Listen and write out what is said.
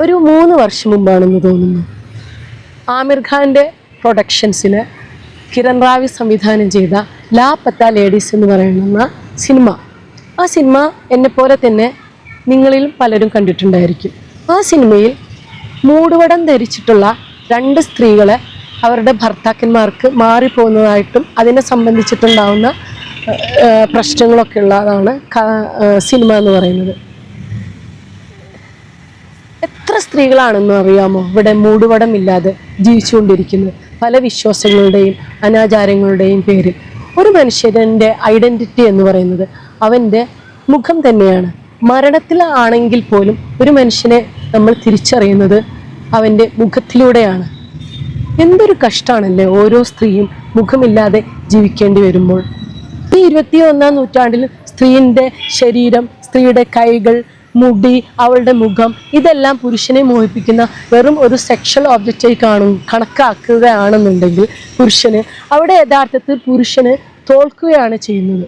ഒരു 3 വർഷം മുമ്പാണെന്ന് തോന്നുന്നു ആമിർ ഖാൻ്റെ പ്രൊഡക്ഷൻസിന് കിരൺ റാവി സംവിധാനം ചെയ്ത ലാ പത്ത ലേഡീസ് എന്ന് പറയുന്ന സിനിമ. ആ സിനിമ എന്നെപ്പോലെ തന്നെ നിങ്ങളിൽ പലരും കണ്ടിട്ടുണ്ടായിരിക്കും. ആ സിനിമയിൽ മൂടുപടം ധരിച്ചിട്ടുള്ള 2 സ്ത്രീകളെ അവരുടെ ഭർത്താക്കന്മാർക്ക് മാറിപ്പോകുന്നതായിട്ടും അതിനെ സംബന്ധിച്ചിട്ടുണ്ടാവുന്ന പ്രശ്നങ്ങളൊക്കെ ഉള്ളതാണ് സിനിമ എന്ന് പറയുന്നത്. എത്ര സ്ത്രീകളാണെന്ന് അറിയാമോ ഇവിടെ മൂടുപടമില്ലാതെ ജീവിച്ചുകൊണ്ടിരിക്കുന്നത്? പല വിശ്വാസങ്ങളുടെയും അനാചാരങ്ങളുടെയും പേരിൽ. ഒരു മനുഷ്യൻ്റെ ഐഡൻറ്റിറ്റി എന്ന് പറയുന്നത് അവൻ്റെ മുഖം തന്നെയാണ്. മരണത്തിലാണെങ്കിൽ പോലും ഒരു മനുഷ്യനെ നമ്മൾ തിരിച്ചറിയുന്നത് അവൻ്റെ മുഖത്തിലൂടെയാണ്. എന്തൊരു കഷ്ടമാണല്ലേ ഓരോ സ്ത്രീയും മുഖമില്ലാതെ ജീവിക്കേണ്ടി വരുമ്പോൾ. ഈ 21-ാം നൂറ്റാണ്ടിൽ സ്ത്രീയുടെ ശരീരം, സ്ത്രീയുടെ കൈകൾ, മുടി, അവളുടെ മുഖം ഇതെല്ലാം പുരുഷനെ മോഹിപ്പിക്കുന്ന വെറും ഒരു സെക്ഷൽ ഒബ്ജക്റ്റായി കണക്കാക്കുകയാണെന്നുണ്ടെങ്കിൽ പുരുഷന് അവിടെ യഥാർത്ഥത്തിൽ പുരുഷന് തോൽക്കുകയാണ് ചെയ്യുന്നത്.